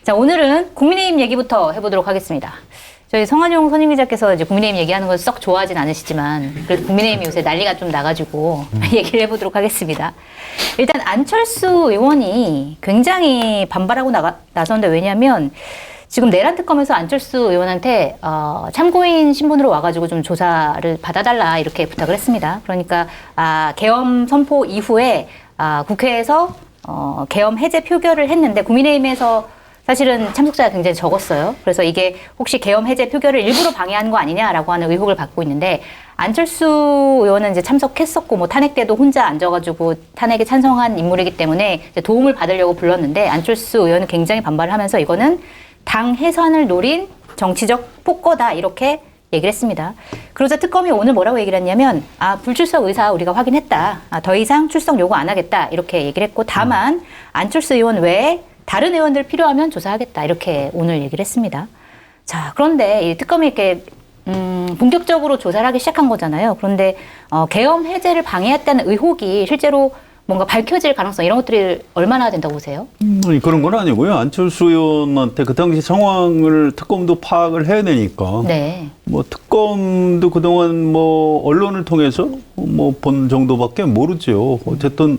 자, 오늘은 국민의힘 얘기부터 해보도록 하겠습니다. 저희 성한용 선임기자께서 이제 국민의힘 얘기하는 걸 썩 좋아하진 않으시지만 그래도 국민의힘이 요새 난리가 좀 나가지고 얘기를 해보도록 하겠습니다. 일단 안철수 의원이 굉장히 반발하고 나섰는데 왜냐하면 지금 내란 특검에서 안철수 의원한테 참고인 신분으로 와가지고 좀 조사를 받아달라 이렇게 부탁을 했습니다. 그러니까 계엄 선포 이후에 국회에서 계엄 해제 표결을 했는데 국민의힘에서 사실은 참석자가 굉장히 적었어요. 그래서 이게 혹시 계엄 해제 표결을 일부러 방해한 거 아니냐라고 하는 의혹을 받고 있는데 안철수 의원은 이제 참석했었고 뭐 탄핵 때도 혼자 앉아가지고 탄핵에 찬성한 인물이기 때문에 이제 도움을 받으려고 불렀는데 안철수 의원은 굉장히 반발을 하면서 이거는 당 해산을 노린 정치적 폭거다 이렇게 얘기를 했습니다. 그러자 특검이 오늘 뭐라고 얘기를 했냐면 불출석 의사 우리가 확인했다. 더 이상 출석 요구 안 하겠다 이렇게 얘기를 했고 다만 안철수 의원 외에 다른 의원들 필요하면 조사하겠다 이렇게 오늘 얘기를 했습니다. 자, 그런데 이 특검이 이렇게 본격적으로 조사를 하기 시작한 거잖아요. 그런데 계엄 해제를 방해했다는 의혹이 실제로 뭔가 밝혀질 가능성 이런 것들이 얼마나 된다고 보세요? 그런 건 아니고요. 안철수 의원한테 그 당시 상황을 특검도 파악을 해야 되니까. 네. 뭐 특검도 그동안 뭐 언론을 통해서 뭐 본 정도밖에 모르죠. 어쨌든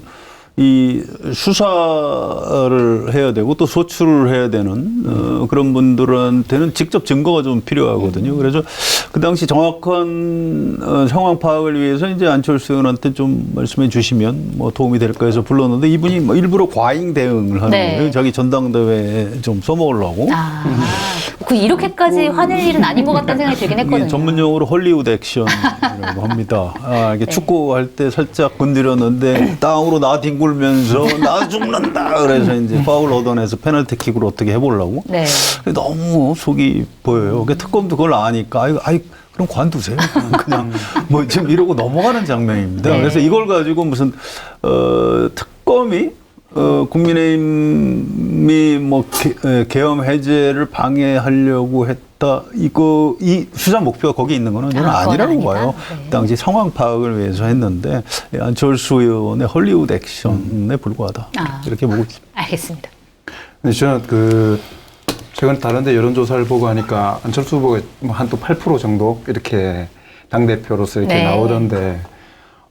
이 수사를 해야 되고 또 소출을 해야 되는 그런 분들한테는 직접 증거가 좀 필요하거든요. 그래서 그 당시 정확한 상황 파악을 위해서 이제 안철수 의원한테 좀 말씀해 주시면 뭐 도움이 될까 해서 불렀는데 이분이 뭐 일부러 과잉 대응을 하는 거예요. 자기 전당대회에 좀 써먹으려고. 이렇게까지 화낼 일은 아닌 것 같다는 생각이 들긴 했거든요. 전문 용어로 헐리우드 액션이라고 합니다. 이게 축구할 때 살짝 건드렸는데 땅으로 나 뒹굴면서 나 죽는다. 그래서 이제 파울 얻어내서 페널티킥으로 어떻게 해보려고. 네. 너무 속이 보여요. 특검도 그걸 아니까 그럼 관두세요. 그냥 뭐 지금 이러고 넘어가는 장면입니다. 네. 그래서 이걸 가지고 무슨 특검이 국민의힘이 뭐 계엄 해제를 방해하려고 했다. 이 수사 목표가 거기 있는 거는 저는 아니라고 봐요. 네. 당시 상황 파악을 위해서 했는데 안철수 의원의 헐리우드 액션에 불과하다. 이렇게 보고 있습니다. 알겠습니다. 근데 저는 최근 다른데 여론조사를 보고 하니까 안철수 후보가 한 또 8% 정도 이렇게 당대표로서 이렇게 네. 나오던데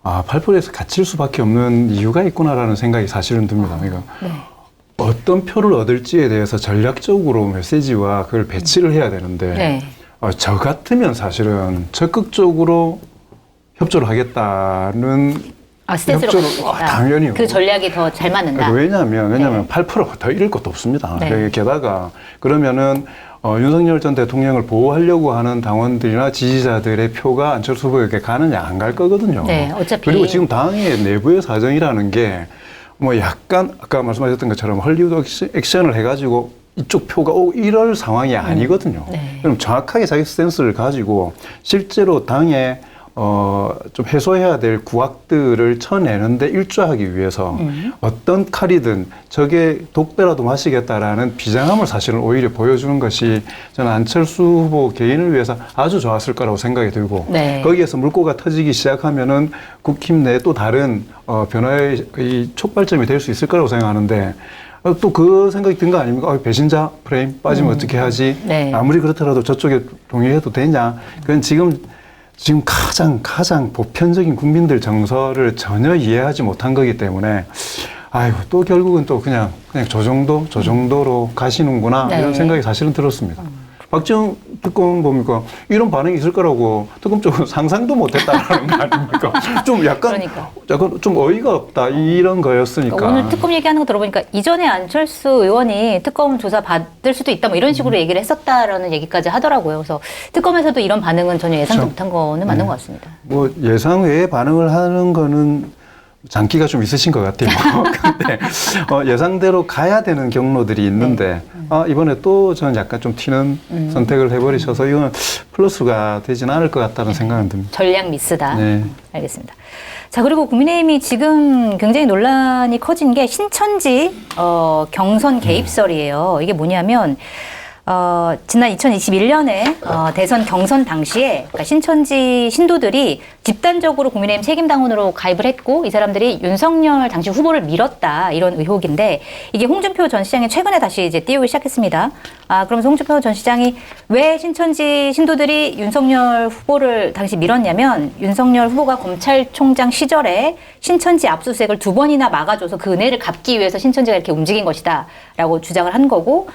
8%에서 갇힐 수밖에 없는 이유가 있구나라는 생각이 사실은 듭니다. 그러니까 어떤 표를 얻을지에 대해서 전략적으로 메시지와 그걸 배치를 해야 되는데 저 같으면 사실은 적극적으로 협조를 하겠다는 스탠스로 당연히요. 그 전략이 더 잘 맞는다. 왜냐하면 8% 더 잃을 것도 없습니다. 게다가 그러면은 윤석열 전 대통령을 보호하려고 하는 당원들이나 지지자들의 표가 안철수 후보에게 가느냐 안 갈 거거든요. 네, 어차피. 그리고 지금 당의 내부의 사정이라는 게 뭐 약간 아까 말씀하셨던 것처럼 헐리우드 액션을 해가지고 이쪽 표가 이럴 상황이 아니거든요. 그럼 정확하게 자기 스탠스를 가지고 실제로 당에 좀 해소해야 될 구악들을 쳐내는데 일조하기 위해서 어떤 칼이든 저게 독배라도 마시겠다라는 비장함을 사실은 오히려 보여주는 것이 저는 안철수 후보 개인을 위해서 아주 좋았을 거라고 생각이 들고 거기에서 물꼬가 터지기 시작하면은 국힘 내 또 다른 변화의 이 촉발점이 될 수 있을 거라고 생각하는데 또 그 생각이 든 거 아닙니까? 배신자 프레임 빠지면 어떻게 하지? 아무리 그렇더라도 저쪽에 동의해도 되냐? 그건 지금 가장 보편적인 국민들 정서를 전혀 이해하지 못한 거기 때문에 또 결국은 또 그냥 저 정도로 가시는구나 이런 생각이 사실은 들었습니다. 박지원 특검 보니까 이런 반응이 있을 거라고 특검 쪽은 상상도 못했다라는 거 아닙니까? 좀 약간 좀 어이가 없다 이런 거였으니까. 오늘 특검 얘기하는 거 들어보니까 이전에 안철수 의원이 특검 조사 받을 수도 있다 뭐 이런 식으로 얘기를 했었다라는 얘기까지 하더라고요. 그래서 특검에서도 이런 반응은 전혀 예상도 못한 거는 맞는 것 같습니다. 뭐 예상 외의 반응을 하는 거는 장기가 좀 있으신 것 같아요. 근데 예상대로 가야 되는 경로들이 있는데 이번에 또 저는 약간 좀 튀는 선택을 해버리셔서 이건 플러스가 되지는 않을 것 같다는 생각은 듭니다. 전략 미스다. 네. 알겠습니다. 자, 그리고 국민의힘이 지금 굉장히 논란이 커진 게 신천지 경선 개입설이에요. 이게 뭐냐면 지난 2021년에 대선 경선 당시에 그러니까 신천지 신도들이 집단적으로 국민의힘 책임당원으로 가입을 했고 이 사람들이 윤석열 당시 후보를 밀었다 이런 의혹인데 이게 홍준표 전 시장이 최근에 다시 이제 띄우기 시작했습니다. 그러면서 홍준표 전 시장이 왜 신천지 신도들이 윤석열 후보를 당시 밀었냐면 윤석열 후보가 검찰총장 시절에 신천지 압수수색을 2번이나 막아줘서 그 은혜를 갚기 위해서 신천지가 이렇게 움직인 것이다라고 주장을 한 거고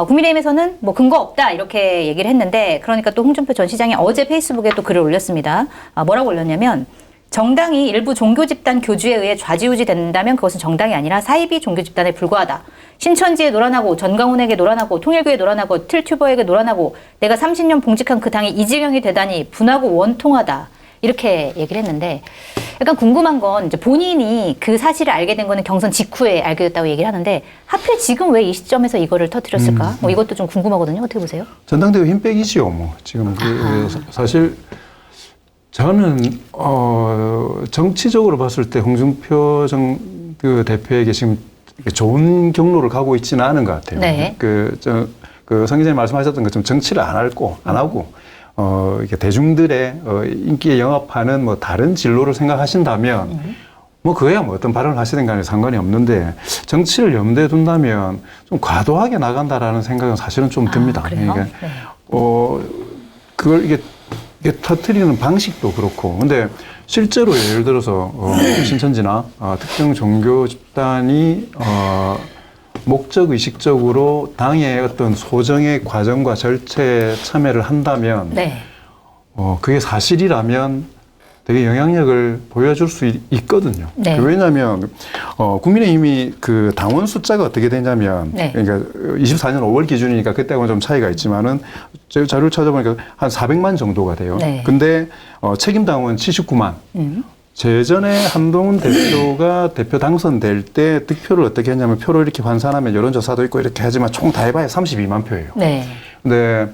국민의힘에서는 뭐 근거 없다 이렇게 얘기를 했는데 그러니까 또 홍준표 전 시장이 어제 페이스북에 또 글을 올렸습니다. 뭐라고 올렸냐면 정당이 일부 종교 집단 교주에 의해 좌지우지 된다면 그것은 정당이 아니라 사이비 종교 집단에 불과하다. 신천지에 노란하고 전광훈에게 노란하고 통일교에 노란하고 틀튜버에게 노란하고 내가 30년 봉직한 그 당이 이 지경이 되다니 분하고 원통하다. 이렇게 얘기를 했는데 약간 궁금한 건 이제 본인이 그 사실을 알게 된 거는 경선 직후에 알게 됐다고 얘기를 하는데 하필 지금 왜 이 시점에서 이거를 터뜨렸을까? 뭐 이것도 좀 궁금하거든요. 어떻게 보세요? 전당대회 힘 빼기지요, 뭐. 지금 사실 저는 정치적으로 봤을 때 홍준표 그 대표에게 지금 좋은 경로를 가고 있지는 않은 것 같아요. 네. 그 성 기자님 말씀하셨던 것처럼 정치를 안 하고 이렇게 대중들의 인기에 영합하는 뭐 다른 진로를 생각하신다면 뭐 그거야 뭐 어떤 발언을 하시든 간에 상관이 없는데 정치를 염두에 둔다면 좀 과도하게 나간다라는 생각은 사실은 좀 듭니다. 그래요? 그러니까 네. 그걸 이게 터뜨리는 방식도 그렇고 근데 실제로 예를 들어서 신천지나 특정 종교 집단이 목적 의식적으로 당의 어떤 소정의 과정과 절차에 참여를 한다면 네. 그게 사실이라면 되게 영향력을 보여줄 수 있거든요. 네. 왜냐하면 국민의힘이 그 당원 숫자가 어떻게 되냐면 네. 그러니까 24년 5월 기준이니까 그때하고는 좀 차이가 있지만은 제가 자료를 찾아보니까 한 400만 정도가 돼요. 네. 근데 책임 당원 79만. 재전에 한동훈 대표가 대표 당선될 때 득표를 어떻게 했냐면 표를 이렇게 환산하면 여론조사도 있고 이렇게 하지만 총 다 해봐야 32만 표예요. 네. 근데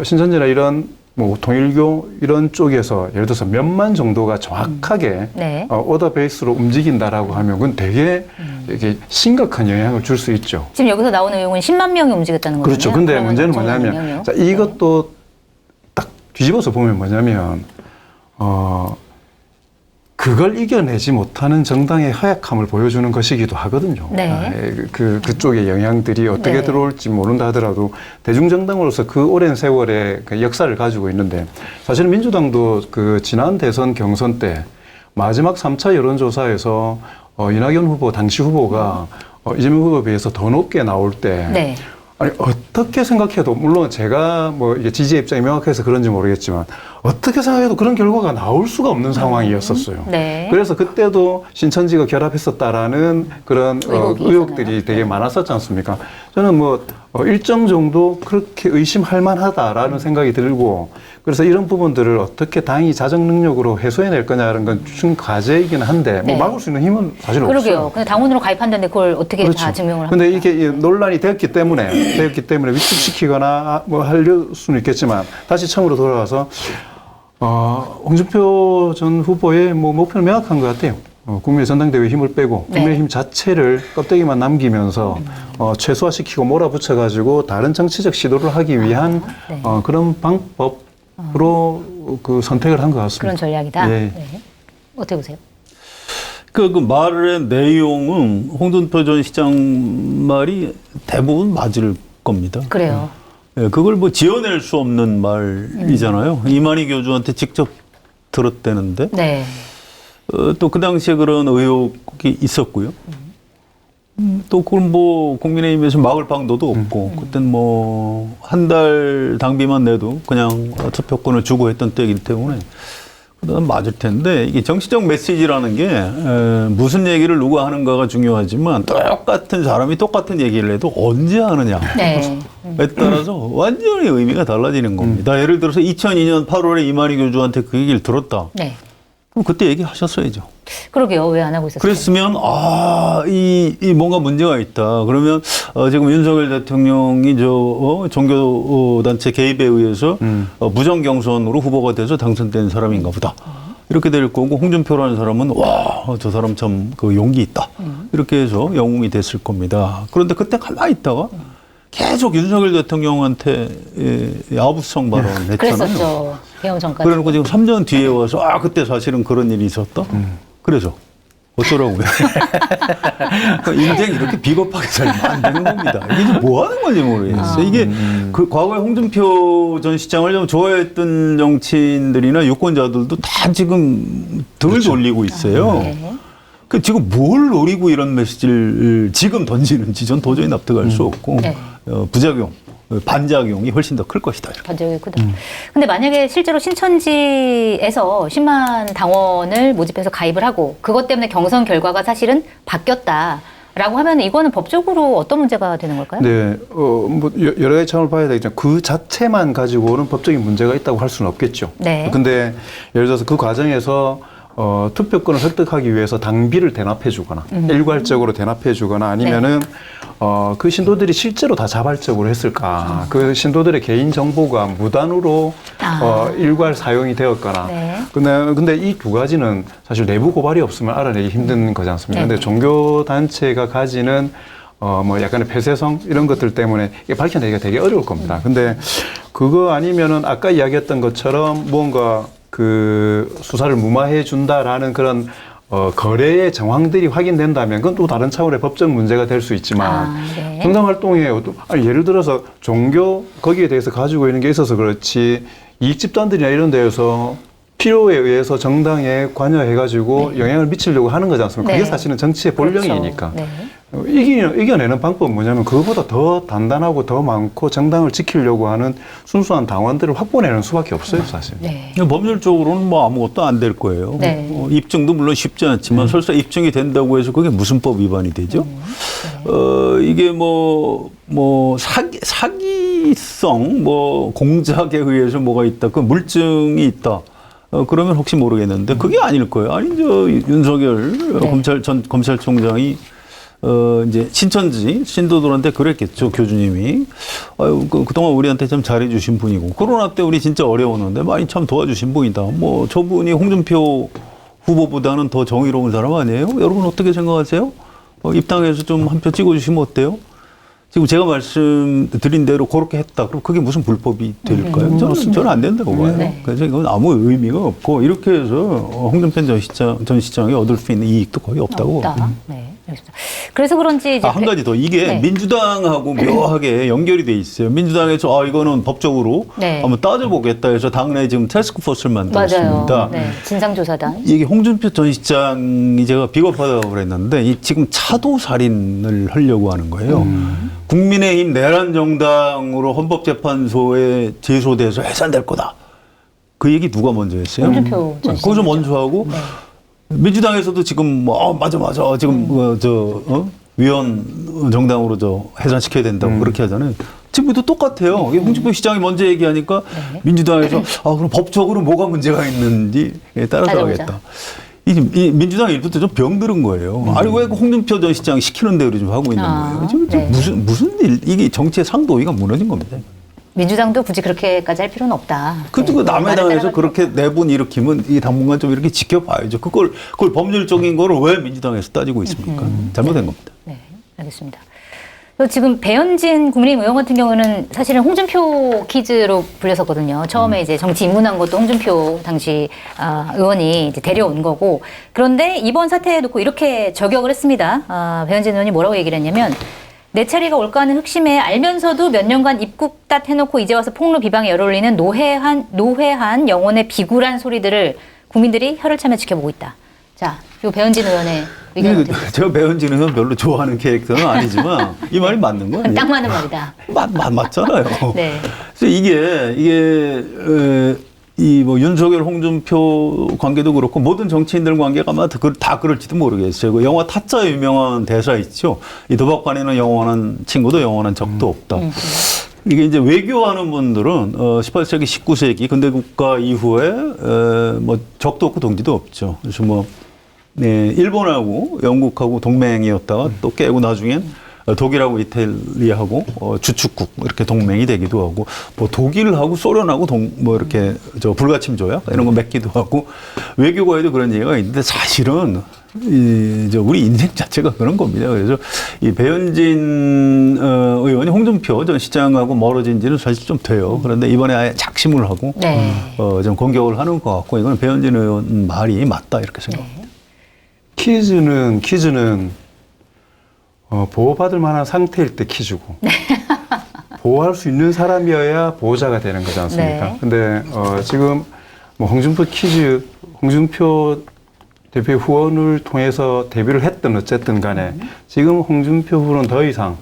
신천지나 이런 뭐 통일교 이런 쪽에서 예를 들어서 몇만 정도가 정확하게 네. 오더 베이스로 움직인다라고 하면 그건 되게 이게 심각한 영향을 줄 수 있죠. 지금 여기서 나오는 내용은 10만 명이 움직였다는 거죠. 그렇죠. 근데 문제는 뭐냐면 자, 이것도 딱 뒤집어서 보면 뭐냐면 그걸 이겨내지 못하는 정당의 허약함을 보여주는 것이기도 하거든요. 네. 그쪽의 영향들이 어떻게 네. 들어올지 모른다 하더라도 대중정당으로서 그 오랜 세월의 그 역사를 가지고 있는데 사실 민주당도 그 지난 대선 경선 때 마지막 3차 여론조사에서 이낙연 후보, 당시 후보가 이재명 후보에 비해서 더 높게 나올 때 네. 아니 어떻게 생각해도 물론 제가 뭐 이게 지지의 입장이 명확해서 그런지 모르겠지만 어떻게 생각해도 그런 결과가 나올 수가 없는 상황이었었어요. 네. 그래서 그때도 신천지가 결합했었다라는 그런 의혹들이 있었나요? 되게 네. 많았었지 않습니까? 저는 뭐 일정 정도 그렇게 의심할 만하다라는 생각이 들고 그래서 이런 부분들을 어떻게 당이 자정 능력으로 해소해낼 거냐는 건 중 과제이긴 한데 뭐 네. 막을 수 있는 힘은 사실 그러게요. 없어요. 근데 당원으로 가입한다는데 그걸 어떻게 그렇죠. 다 증명을 합니까? 근데 이게 논란이 되었기 때문에 위축시키거나 뭐 할 수는 있겠지만 다시 처음으로 돌아가서 홍준표 전 후보의 뭐 목표는 명확한 것 같아요. 국민의 전당대회에 힘을 빼고 네. 국민의힘 자체를 껍데기만 남기면서 최소화시키고 몰아붙여가지고 다른 정치적 시도를 하기 위한 네. 그런 방법으로 그 선택을 한 것 같습니다. 그런 전략이다. 예. 네. 어떻게 보세요? 그 말의 내용은 홍준표 전 시장 말이 대부분 맞을 겁니다. 그래요. 예, 그걸 뭐 지어낼 수 없는 말이잖아요. 이만희 교주한테 직접 들었대는데 네. 또 그 당시에 그런 의혹이 있었고요. 또 그걸 뭐 국민의힘에서 막을 방도도 없고 그땐 뭐 한 달 당비만 내도 그냥 투표권을 주고 했던 때이기 때문에 그다음 맞을 텐데 이게 정치적 메시지라는 게 무슨 얘기를 누가 하는가가 중요하지만 똑같은 사람이 똑같은 얘기를 해도 언제 하느냐에 네. 따라서 완전히 의미가 달라지는 겁니다. 예를 들어서 2002년 8월에 이만희 교주한테 그 얘기를 들었다. 네. 그럼 그때 얘기하셨어야죠. 그러게요. 왜 안 하고 있었어요? 그랬으면 이 뭔가 문제가 있다. 그러면 지금 윤석열 대통령이 종교단체 개입에 의해서 무정 경선으로 후보가 돼서 당선된 사람인가 보다. 이렇게 될 거고 홍준표라는 사람은 저 사람 참 그 용기 있다. 이렇게 해서 영웅이 됐을 겁니다. 그런데 그때 가만히 있다가 계속 윤석열 대통령한테 아부성 발언했잖아요. 그랬었죠. 개헌 전까지. 그래놓고 지금 3년 뒤에 와서 그때 사실은 그런 일이 있었다. 그래서 어쩌라고요? 인생 이렇게 비겁하게 살면 안 되는 겁니다. 이게 뭐 하는 건지 모르겠어요. 이게 그 과거에 홍준표 전 시장을 좀 좋아했던 정치인들이나 유권자들도 다 지금 등을 돌리고 있어요. 네. 그 지금 뭘 노리고 이런 메시지를 지금 던지는지 전 도저히 납득할 수 없고 네. 부작용, 반작용이 훨씬 더 클 것이다. 이렇게. 반작용이 크다. 근데 만약에 실제로 신천지에서 10만 당원을 모집해서 가입을 하고 그것 때문에 경선 결과가 사실은 바뀌었다라고 하면 이거는 법적으로 어떤 문제가 되는 걸까요? 네, 뭐 여러 가지 차원을 봐야 되겠지만 그 자체만 가지고는 법적인 문제가 있다고 할 수는 없겠죠. 네. 근데 예를 들어서 그 과정에서 투표권을 획득하기 위해서 당비를 대납해 주거나 일괄적으로 대납해 주거나 아니면은 그 신도들이 실제로 다 자발적으로 했을까? 그 신도들의 개인 정보가 무단으로 일괄 사용이 되었거나. 네. 근데 이 두 가지는 사실 내부 고발이 없으면 알아내기 힘든 거지 않습니까? 네. 근데 종교 단체가 가지는 뭐 약간의 폐쇄성 이런 것들 때문에 이게 밝혀내기가 되게 어려울 겁니다. 근데 그거 아니면은 아까 이야기했던 것처럼 뭔가 그 수사를 무마해 준다라는 그런 거래의 정황들이 확인된다면 그건 또 다른 차원의 법적 문제가 될 수 있지만 네. 정당 활동에 예를 들어서 종교 거기에 대해서 가지고 있는 게 있어서 그렇지 이익 집단들이나 이런 데에서 필요에 의해서 정당에 관여해가지고 영향을 미치려고 하는 거지 않습니까? 네. 그게 사실은 정치의 본령이니까. 그렇죠. 이겨내는 방법은 뭐냐면 그거보다 더 단단하고 더 많고 정당을 지키려고 하는 순수한 당원들을 확보내는 수밖에 없어요, 사실. 네. 법률적으로는 뭐 아무것도 안 될 거예요. 네. 입증도 물론 쉽지 않지만 설사 입증이 된다고 해서 그게 무슨 법 위반이 되죠? 이게 뭐 사기성, 공작에 의해서 뭐가 있다, 그 물증이 있다. 그러면 혹시 모르겠는데 그게 아닐 거예요. 아니, 윤석열 전 검찰총장이 이제 신천지 신도들한테 그랬겠죠. 교주님이 그동안 우리한테 참 잘해주신 분이고 코로나 때 우리 진짜 어려웠는데 많이 참 도와주신 분이다. 저분이 홍준표 후보보다는 더 정의로운 사람 아니에요? 여러분 어떻게 생각하세요? 입당해서 좀 한 표 찍어주시면 어때요? 지금 제가 말씀드린 대로 그렇게 했다. 그럼 그게 무슨 불법이 될까요? 저는 안 된다고 봐요. 네. 그래서 이건 아무 의미가 없고 이렇게 해서 홍준표 전 시장이 얻을 수 있는 이익도 거의 없다고. 없다. 네, 알겠습니다. 그래서 그런지 이제 한 가지 더 이게 네. 민주당하고 묘하게 연결이 돼 있어요. 민주당에서 이거는 법적으로 네. 한번 따져보겠다 해서 당내 지금 태스크포스를 만들었습니다. 맞아요. 네. 진상조사단. 이게 홍준표 전 시장이 제가 비겁하다고 그랬는데 지금 차도 살인을 하려고 하는 거예요. 국민의힘 내란 정당으로 헌법재판소에 제소돼서 해산될 거다. 그 얘기 누가 먼저 했어요? 홍준표 전 시장. 거기서 먼저 하고 네. 민주당에서도 지금 맞아 지금 위원 정당으로 해산시켜야 된다고 그렇게 하잖아요. 지금도 똑같아요. 이게 홍준표 시장이 먼저 얘기하니까 민주당에서 그럼 법적으로 뭐가 문제가 있는지 따라가겠다. 이 민주당 일부터 좀 병들은 거예요. 아니 왜 홍준표 전 시장 시키는 대로 좀 하고 있는 거예요. 지금 네. 무슨 일 이게 정치의 상도위가 무너진 겁니다. 민주당도 굳이 그렇게까지 할 필요는 없다. 그것도 네. 남의 당에서 따라갈 그렇게 내분 일으키면 이 당분간 좀 이렇게 지켜봐야죠. 그걸 법률적인 거를 왜 민주당에서 따지고 있습니까? 잘못된 겁니다. 네, 알겠습니다. 지금 배현진 국민의힘 의원 같은 경우는 사실은 홍준표 키즈로 불렸었거든요. 처음에 이제 정치 입문한 것도 홍준표 당시 의원이 이제 데려온 거고. 그런데 이번 사태에 놓고 이렇게 저격을 했습니다. 배현진 의원이 뭐라고 얘기를 했냐면 내 차례가 올까 하는 흑심에 알면서도 몇 년간 입국닷 해놓고 이제 와서 폭로 비방에 열올리는 노회한 영혼의 비굴한 소리들을 국민들이 혀를 차며 지켜보고 있다. 자, 요 배현진 의원의 의견을 어떻게 보세요? 제가 배현진 의원 별로 좋아하는 캐릭터는 아니지만 이 말이 맞는 거 아니에요? 딱 맞는 말이다. 맞잖아요. 네. 그래서 이게 윤석열 홍준표 관계도 그렇고 모든 정치인들 관계가 아마 다 그럴지도 모르겠어요. 그 영화 타짜 유명한 대사 있죠. 이 도박관에는 영원한 친구도 영원한 적도 없다. 이게 이제 외교하는 분들은 18세기, 19세기 근대 국가 이후에 적도 없고 동지도 없죠. 그래서 일본하고 영국하고 동맹이었다가 또 깨고 나중엔 독일하고 이탈리아하고 주축국 이렇게 동맹이 되기도 하고 뭐 독일하고 소련하고 뭐 이렇게 불가침 조약 이런 거 맺기도 하고 외교관에도 그런 얘기가 있는데 사실은 우리 인생 자체가 그런 겁니다. 그래서 이 배현진 의원이 홍준표 전 시장하고 멀어진 지는 사실 좀 돼요. 그런데 이번에 아예 작심을 하고 네. 좀 공격을 하는 것 같고 이건 배현진 의원 말이 맞다 이렇게 생각합니다. 퀴즈는 보호받을 만한 상태일 때 퀴즈고 보호할 수 있는 사람이어야 보호자가 되는 거지 않습니까? 네. 근데 지금 뭐 홍준표 대표 후원을 통해서 데뷔를 했든 어쨌든 간에 지금 홍준표 후보는 더 이상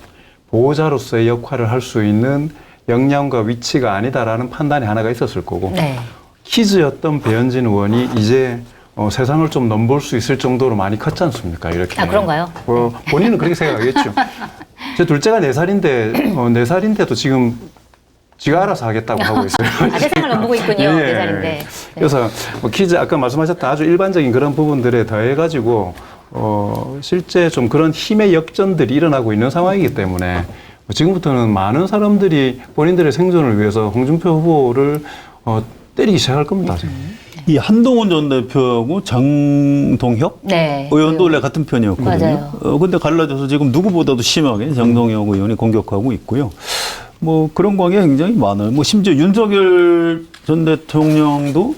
보호자로서의 역할을 할 수 있는 역량과 위치가 아니다라는 판단이 하나가 있었을 거고 네. 퀴즈였던 배현진 의원이 이제 세상을 좀 넘볼 수 있을 정도로 많이 컸지 않습니까? 이렇게. 아, 그런가요? 본인은 그렇게 생각하겠죠. 제 둘째가 4살인데, 4살인데도 지금 지가 알아서 하겠다고 하고 있어요. 아, 세상을 넘보고 있군요. 예. 4살인데. 네. 그래서 뭐 퀴즈, 아까 말씀하셨던 아주 일반적인 그런 부분들에 더해가지고, 실제 좀 그런 힘의 역전들이 일어나고 있는 상황이기 때문에 지금부터는 많은 사람들이 본인들의 생존을 위해서 홍준표 후보를 때리기 시작할 겁니다. 이 한동훈 전 대표하고 장동혁 네. 의원도 원래 같은 편이었거든요. 맞아요. 근데 갈라져서 지금 누구보다도 심하게 장동혁 의원이 공격하고 있고요. 뭐 그런 관계가 굉장히 많아요. 뭐 심지어 윤석열 전 대통령도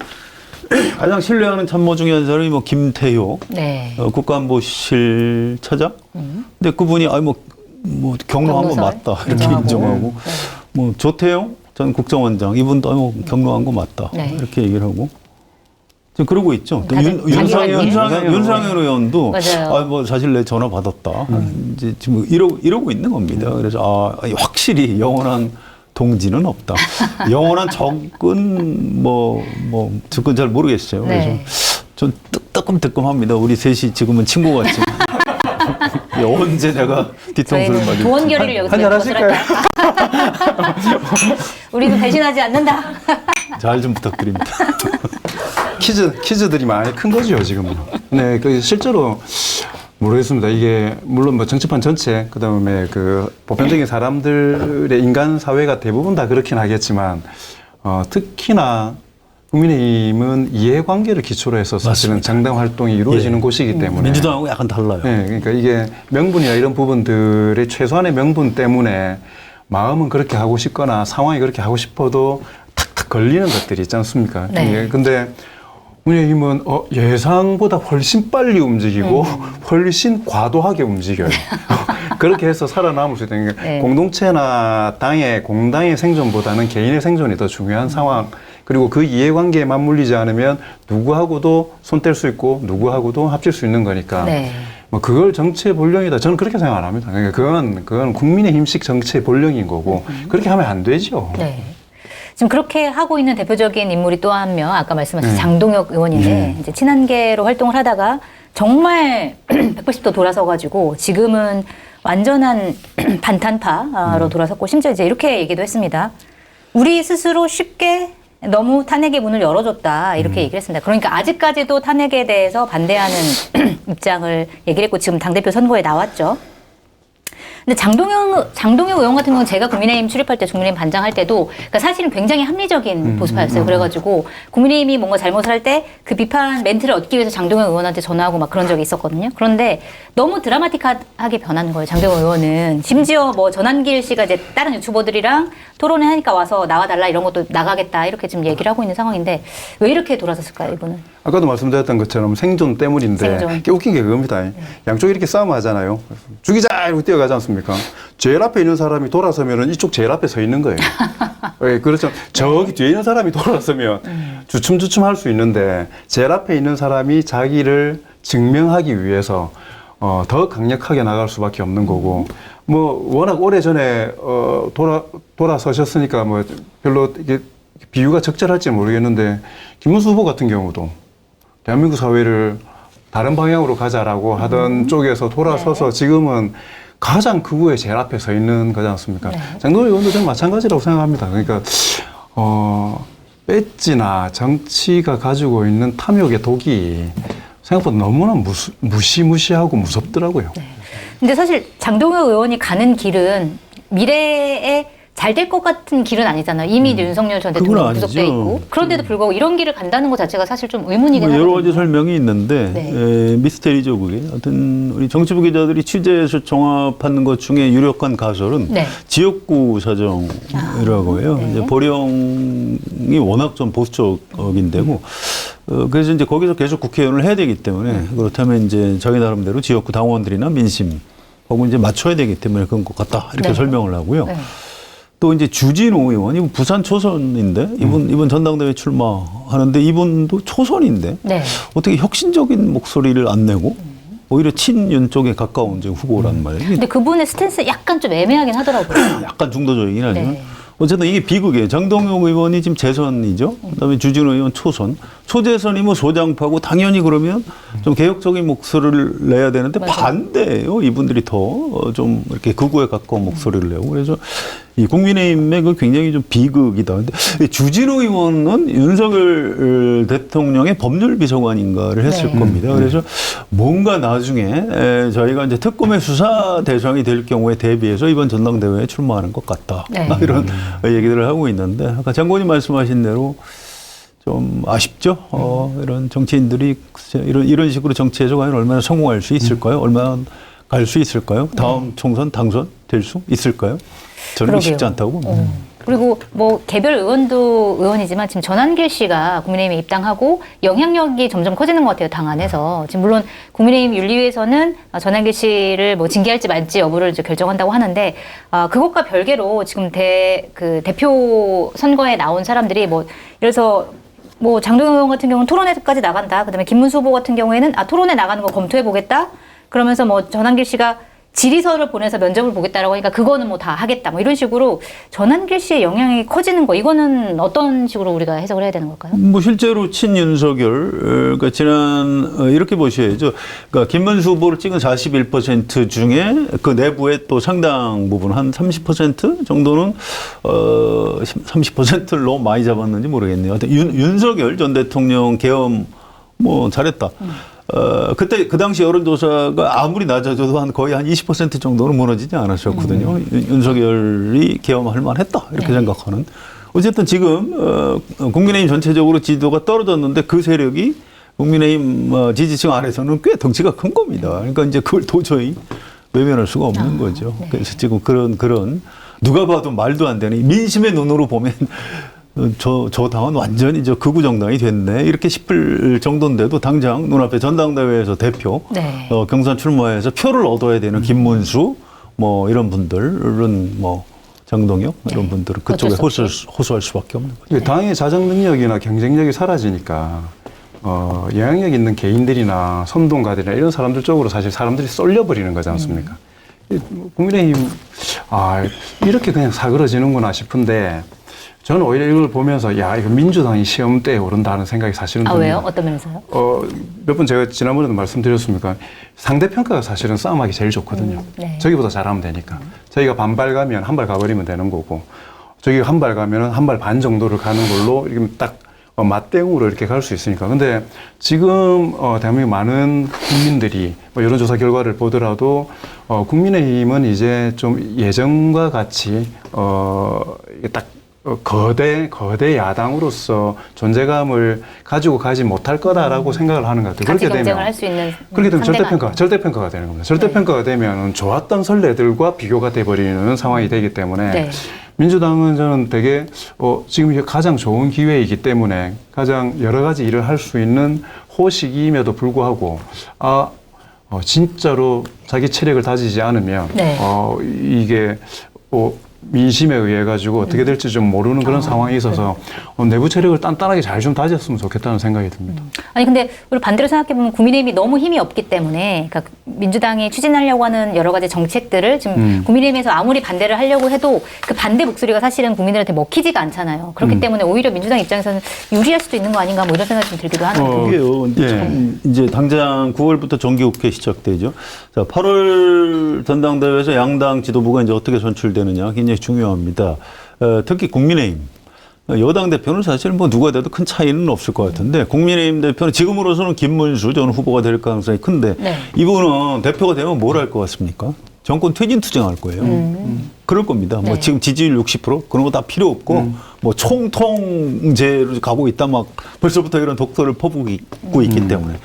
가장 신뢰하는 참모 중에 한 사람이 뭐 김태효 네. 국가안보실 차장. 근데 그분이 뭐 경로한 거 경로설? 맞다 이렇게 인정하고. 인정하고 네. 뭐 조태용 전 국정원장 이분도 경로한 거 맞다 네. 이렇게 얘기를 하고. 지금 그러고 있죠. 또 가장 윤상현 의원도 맞아요. 뭐 사실 내 전화 받았다. 이제 지금 이러고 있는 겁니다. 그래서 확실히 영원한 동지는 없다. 영원한 적은 적은 잘 모르겠어요. 네. 그래서 전 뜨끔뜨끔합니다. 우리 셋이 지금은 친구 같지. 언제 내가 뒤통수를 저희는 맞을지. 도원결의를 여기서 한잔 하실까요? 우리도 배신하지 않는다. 잘 좀 부탁드립니다. 퀴즈들이 많이 큰 거죠, 지금은. 네, 실제로 모르겠습니다. 이게, 물론 뭐 정치판 전체, 그 다음에 보편적인 사람들의 인간 사회가 대부분 다 그렇긴 하겠지만, 특히나 국민의힘은 이해관계를 기초로 해서 사실은 장당 활동이 이루어지는 곳이기 때문에. 민주당하고 약간 달라요. 네, 그러니까 이게 명분이나 이런 부분들의 최소한의 명분 때문에 마음은 그렇게 하고 싶거나 상황이 그렇게 하고 싶어도 탁탁 걸리는 것들이 있지 않습니까? 네. 근데 국민의힘은 예상보다 훨씬 빨리 움직이고 훨씬 과도하게 움직여요. 그렇게 해서 살아남을 수 있다는 게 네. 공동체나 공당의 생존보다는 개인의 생존이 더 중요한 상황. 그리고 그 이해관계에 맞물리지 않으면 누구하고도 손 뗄 수 있고 누구하고도 합칠 수 있는 거니까. 네. 뭐 그걸 정치의 본령이다. 저는 그렇게 생각 안 합니다. 그러니까 그건 국민의힘식 정치의 본령인 거고 그렇게 하면 안 되죠. 네. 지금 그렇게 하고 있는 대표적인 인물이 또 한 명, 아까 말씀하신 네. 장동혁 의원인데, 이제 친한계로 활동을 하다가 정말 180도 돌아서가지고 지금은 완전한 반탄파로 돌아섰고, 심지어 이제 이렇게 얘기도 했습니다. 우리 스스로 쉽게 너무 탄핵의 문을 열어줬다, 이렇게 얘기를 했습니다. 그러니까 아직까지도 탄핵에 대해서 반대하는 입장을 얘기를 했고, 지금 당대표 선거에 나왔죠. 근데 장동혁 의원 같은 경우는 제가 국민의힘 출입할 때, 국민의힘 반장할 때도, 그러니까 사실은 굉장히 합리적인 보수파였어요. 그래가지고 국민의힘이 뭔가 잘못을 할 때 그 비판 멘트를 얻기 위해서 장동혁 의원한테 전화하고 막 그런 적이 있었거든요. 그런데 너무 드라마틱하게 변하는 거예요. 장동혁 의원은. 심지어 뭐 전한길 씨가 이제 다른 유튜버들이랑 토론을 하니까 와서 나와달라 이런 것도 나가겠다 이렇게 지금 얘기를 하고 있는 상황인데 왜 이렇게 돌아섰을까요, 이분은? 아까도 말씀드렸던 것처럼 생존 때문인데 생존. 이게 웃긴 게 그겁니다. 양쪽이 이렇게 싸움하잖아요. 죽이자 이러고 뛰어가지 않습니까? 제일 앞에 있는 사람이 돌아서면 이쪽 제일 앞에 서 있는 거예요. 네, 그렇죠. 저기 뒤에 있는 사람이 돌아서면 주춤주춤 할 수 있는데 제일 앞에 있는 사람이 자기를 증명하기 위해서 더 강력하게 나갈 수밖에 없는 거고 뭐 워낙 오래전에 돌아서셨으니까 뭐 별로 이게 비유가 적절할지 모르겠는데 김문수 후보 같은 경우도 대한민국 사회를 다른 방향으로 가자라고 하던 쪽에서 돌아서서 지금은 가장 극우의 제일 앞에 서 있는 거지 않습니까? 네. 장동혁 의원도 저는 마찬가지라고 생각합니다. 그러니까 배지나 정치가 가지고 있는 탐욕의 독이 생각보다 너무나 무시무시하고 무섭더라고요. 네. 근데 사실 장동혁 의원이 가는 길은 미래에 잘 될 것 같은 길은 아니잖아요. 이미 윤석열 전 대통령 구속돼 있고. 그런데도 불구하고 이런 길을 간다는 것 자체가 사실 좀 의문이긴 하거든요. 여러 가지 설명이 있는데 네. 미스테리죠 그게. 하여튼 우리 정치부 기자들이 취재해서 종합하는 것 중에 유력한 가설은 네. 지역구 사정이라고 해요. 네. 이제 보령이 워낙 좀 보수적인 데고 그래서 이제 거기서 계속 국회의원을 해야 되기 때문에 그렇다면 이제 저희 나름대로 지역구 당원들이나 민심 혹은 이제 맞춰야 되기 때문에 그런 것 같다 이렇게 네. 설명을 하고요. 네. 또 이제 주진우 의원, 이분 부산 초선인데, 이분 전당대회 출마하는데, 이분도 초선인데, 네. 어떻게 혁신적인 목소리를 안 내고, 오히려 친윤 쪽에 가까운 이제 후보란 말이에요. 근데 그분의 스탠스 약간 좀 애매하긴 하더라고요. 약간 중도적이긴 하지만. 네. 어쨌든 이게 비극이에요. 장동혁 의원이 지금 재선이죠. 그다음에 주진우 의원 초선. 초재선이면 소장파고 당연히 그러면 좀 개혁적인 목소리를 내야 되는데 맞아요. 반대예요. 이분들이 더 좀 이렇게 극우에 가까운 목소리를 내고. 그래서 이 국민의힘의 그 굉장히 좀 비극이다. 근데 주진우 의원은 윤석열 대통령의 법률 비서관인가를 했을 네. 겁니다. 그래서 뭔가 나중에 저희가 이제 특검의 수사 대상이 될 경우에 대비해서 이번 전당대회에 출마하는 것 같다. 네. 이런 얘기들을 하고 있는데 아까 장관님 말씀하신 대로 좀 아쉽죠. 이런 정치인들이 이런 식으로 정치에서 과연 얼마나 성공할 수 있을까요? 얼마나 갈 수 있을까요? 다음 총선 당선 될 수 있을까요? 저는 그러게요. 쉽지 않다고 봅니다. 그리고 뭐 개별 의원도 의원이지만 지금 전한길 씨가 국민의힘에 입당하고 영향력이 점점 커지는 것 같아요, 당 안에서. 지금 물론 국민의힘 윤리위에서는 전한길 씨를 뭐 징계할지 말지 여부를 이제 결정한다고 하는데 그것과 별개로 지금 대표 선거에 나온 사람들이 뭐 예를 들어서 뭐 장동영 의원 같은 경우는 토론회까지 나간다. 그다음에 김문수 후보 같은 경우에는 토론회 나가는 거 검토해 보겠다. 그러면서 뭐 전한길 씨가 질의서를 보내서 면접을 보겠다라고 하니까 그거는 뭐 다 하겠다. 뭐 이런 식으로 전한길 씨의 영향이 커지는 거 이거는 어떤 식으로 우리가 해석을 해야 되는 걸까요? 뭐 실제로 친윤석열, 그러니까 이렇게 보셔야죠. 그러니까 김문수 후보를 찍은 41% 중에 그 내부에 또 상당 부분 한 30% 정도는 30%를 너무 많이 잡았는지 모르겠네요. 하여튼 윤석열 전 대통령 계엄 뭐 잘했다. 그때 그 당시 여론조사가 아무리 낮아져도 거의 한 20% 정도는 무너지지 않았었거든요. 윤석열이 계엄할 만했다 이렇게 네. 생각하는. 어쨌든 지금 국민의힘 전체적으로 지지도가 떨어졌는데 그 세력이 국민의힘 지지층 안에서는 꽤 덩치가 큰 겁니다. 그러니까 이제 그걸 도저히 외면할 수가 없는 거죠. 네. 그래서 지금 그런 누가 봐도 말도 안 되는 민심의 눈으로 보면 저 당은 완전히 극우 정당이 됐네 이렇게 싶을 정도인데도 당장 눈앞에 전당대회에서 대표 네. 경선 출마해서 표를 얻어야 되는 김문수 뭐 이런 분들은 뭐 장동혁 이런 분들은 그쪽에 어쩔 수 호소할 수밖에 없는 거죠. 당의 자정 능력이나 경쟁력이 사라지니까 영향력 있는 개인들이나 선동가들이나 이런 사람들 쪽으로 사실 사람들이 쏠려버리는 거지 않습니까? 국민의힘 이렇게 그냥 사그러지는구나 싶은데 저는 오히려 이걸 보면서 이거 민주당이 시험대에 오른다는 생각이 사실은 듭니다. 왜요? 어떤 면에서요? 몇 번 제가 지난번에도 말씀드렸습니까? 상대평가가 사실은 싸움하기 제일 좋거든요. 네. 저기보다 잘하면 되니까. 저희가 반발 가면 한 발 가버리면 되는 거고, 저기가 한 발 가면 한 발 반 정도를 가는 걸로 이렇게 딱 맞대응으로 이렇게 갈 수 있으니까. 근데 지금 대한민국 많은 국민들이 여론조사 결과를 보더라도 국민의힘은 이제 좀 예전과 같이 이게 딱 거대 야당으로서 존재감을 가지고 가지 못할 거다라고 생각을 하는 것 같아요. 같이 그렇게 경쟁을 되면 할 수 있는 그렇게 되면 상대가 절대평가가 되는 겁니다. 절대평가가 되면 좋았던 선례들과 비교가 돼버리는 상황이 되기 때문에 네. 민주당은 저는 되게 지금 이게 가장 좋은 기회이기 때문에 가장 여러 가지 일을 할 수 있는 호시기임에도 불구하고 진짜로 자기 체력을 다지지 않으면 네. 이게 민심에 의해 가지고 어떻게 될지 좀 모르는 그런 상황이 있어서 내부 체력을 단단하게 잘 좀 다졌으면 좋겠다는 생각이 듭니다. 아니 근데 우리 반대로 생각해 보면 국민의힘이 너무 힘이 없기 때문에 그러니까 민주당이 추진하려고 하는 여러 가지 정책들을 지금 국민의힘에서 아무리 반대를 하려고 해도 그 반대 목소리가 사실은 국민들한테 먹히지가 않잖아요. 그렇기 때문에 오히려 민주당 입장에서는 유리할 수도 있는 거 아닌가 뭐 이런 생각이 좀 들기도 하는데. 그게요. 참 이제 당장 9월부터 정기국회 시작되죠. 자, 8월 전당대회에서 양당 지도부가 이제 어떻게 선출되느냐 굉장히 중요합니다. 특히 국민의힘. 여당 대표는 사실 뭐 누가 돼도 큰 차이는 없을 것 같은데 국민의힘 대표는 지금으로서는 김문수 전 후보가 될 가능성이 큰데 네. 이분은 대표가 되면 뭘 할 것 같습니까? 정권 퇴진 투쟁할 거예요. 그럴 겁니다. 네. 뭐 지금 지지율 60% 그런 거 다 필요 없고 뭐 총통제로 가고 있다 막 벌써부터 이런 독설을 퍼붓고 있기 때문에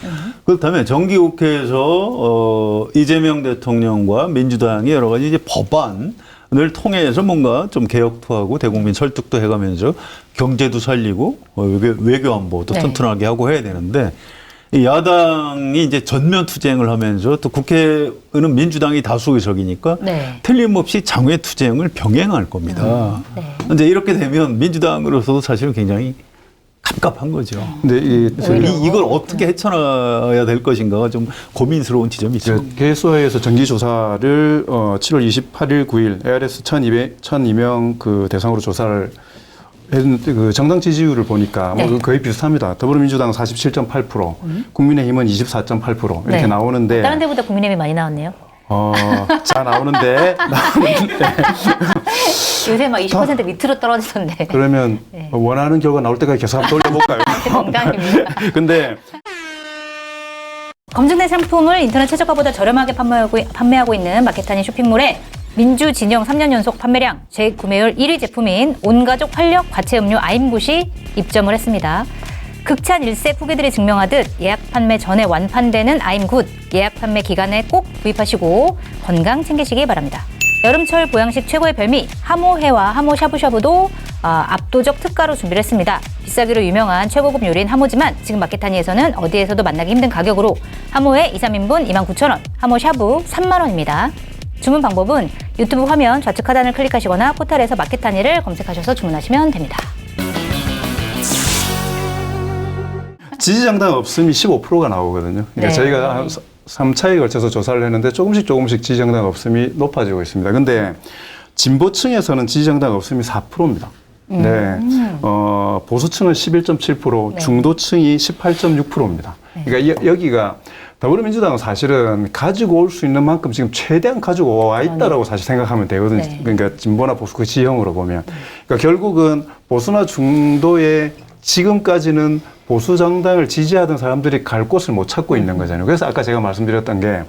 그렇다면 정기국회에서 이재명 대통령과 민주당이 여러 가지 이제 법안을 통해서 뭔가 좀 개혁투하고 대국민 설득도 해가면서 경제도 살리고 외교 안보도 네. 튼튼하게 하고 해야 되는데 이 야당이 이제 전면 투쟁을 하면서 또 국회는 민주당이 다수 의석이니까 네. 틀림없이 장외 투쟁을 병행할 겁니다. 네. 이제 이렇게 되면 민주당으로서도 사실은 굉장히 갑갑한 거죠. 근데 이걸 어떻게 헤쳐나가야 될 것인가가 좀 고민스러운 지점이 있죠. 계수처에서 정기조사를 7월 28일, 9일 ARS 1,200명 그 대상으로 조사를 했는데 그 정당 지지율을 보니까 네. 뭐 거의 비슷합니다. 더불어민주당 47.8%, 국민의힘은 24.8% 이렇게 네. 나오는데 다른 데보다 국민의힘이 많이 나왔네요. 자 나오는데 요새 막 20% 밑으로 떨어지던데. 그러면 네. 원하는 결과 나올 때까지 계속 한번 돌려볼까요? 농담입니다. 근데 검증된 상품을 인터넷 최저가보다 저렴하게 판매하고 있는 마케타니 쇼핑몰에 민주 진영 3년 연속 판매량, 재구매율 1위 제품인 온가족 활력 과채 음료 아임굿이 입점을 했습니다. 극찬 일색 후기들이 증명하듯 예약 판매 전에 완판되는 아임굿, 예약 판매 기간에 꼭 구입하시고 건강 챙기시기 바랍니다. 여름철 보양식 최고의 별미 하모회와 하모 샤브샤브도 압도적 특가로 준비를 했습니다. 비싸기로 유명한 최고급 요리인 하모지만 지금 마케타니에서는 어디에서도 만나기 힘든 가격으로 하모회 2, 3인분 29,000원, 하모 샤브 3만원입니다. 주문 방법은 유튜브 화면 좌측 하단을 클릭하시거나 포털에서 마케타니를 검색하셔서 주문하시면 됩니다. 지지정당 없음이 15%가 나오거든요. 그러니까 네. 저희가 한 3차에 걸쳐서 조사를 했는데 조금씩 지지정당 없음이 높아지고 있습니다. 근데 진보층에서는 지지정당 없음이 4%입니다. 네. 보수층은 11.7%, 네. 중도층이 18.6%입니다. 그러니까 여기가 더불어민주당은 사실은 가지고 올 수 있는 만큼 지금 최대한 가지고 와 있다라고 사실 생각하면 되거든요. 네. 그러니까 진보나 보수 그 지형으로 보면. 그러니까 결국은 보수나 중도에 지금까지는 보수 정당을 지지하던 사람들이 갈 곳을 못 찾고 있는 거잖아요. 그래서 아까 제가 말씀드렸던 게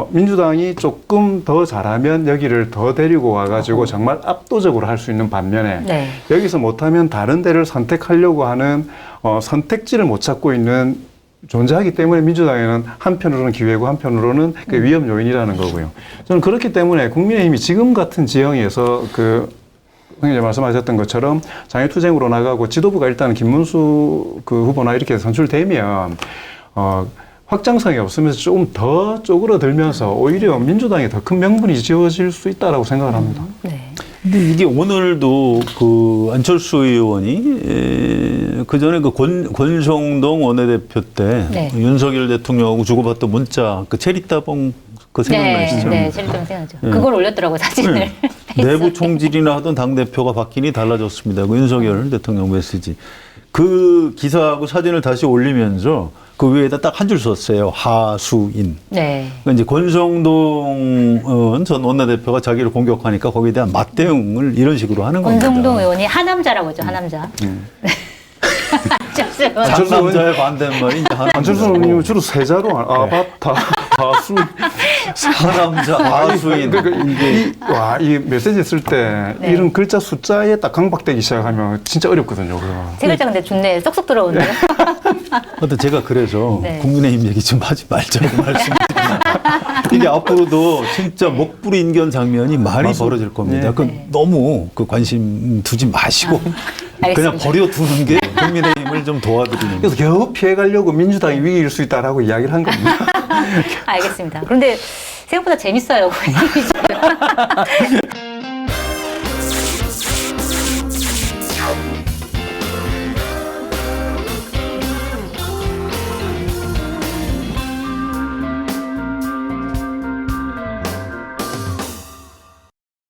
민주당이 조금 더 잘하면 여기를 더 데리고 와가지고 정말 압도적으로 할 수 있는 반면에 네. 여기서 못하면 다른 데를 선택하려고 하는 선택지를 못 찾고 있는 존재하기 때문에 민주당에는 한편으로는 기회고 한편으로는 그 위험 요인이라는 거고요. 저는 그렇기 때문에 국민의힘이 지금 같은 지형에서 형님 말씀하셨던 것처럼 장애투쟁으로 나가고 지도부가 일단 김문수 그 후보나 이렇게 선출되면 확장성이 없으면서 조금 더 쪼그러들면서 오히려 민주당에 더 큰 명분이 지어질 수 있다라고 생각을 합니다. 네. 근데 이게 오늘도 그 안철수 의원이 그 전에 그 권성동 원내대표 때 네. 윤석열 대통령하고 주고받던 문자 그 체리따봉 그 생각나시죠? 네, 제리tom 생각나죠. 그걸 올렸더라고요, 사진을. 네. 내부 총질이나 하던 당대표가 바뀌니 달라졌습니다. 그 윤석열 대통령 메시지. 그 기사하고 사진을 다시 올리면서 그 위에다 딱 한 줄 썼어요. 하수인. 네. 그러니까 이제 권성동 전 원내대표가 자기를 공격하니까 거기에 대한 맞대응을 이런 식으로 하는 겁니다. 권성동 의원이 하남자라고 하죠, 하남자. 안철수 의원. 상남자의 반대말이 이제 안철수 의원님은 주로 세자로 아바타, 하수, 하남자, 하수인. 이 메시지 쓸 때 네. 이런 글자 숫자에 딱 강박되기 시작하면 진짜 어렵거든요. 그거. 세 글자 근데 좋네. 쏙쏙 들어오는데요. 하여튼 제가 그래서 네. 국민의힘 얘기 좀 하지 말자고 말씀드립니다. 이게 앞으로도 진짜 먹불인견 장면이 많이 벌어질 겁니다. 네. 그 너무 그 관심 두지 마시고 그냥 알겠습니다. 버려두는 게 국민의힘을 좀 도와드리는 그래서 겨우 피해가려고 민주당이 위기일 수 있다라고 이야기를 한 겁니다. 알겠습니다. 그런데 생각보다 재밌어요.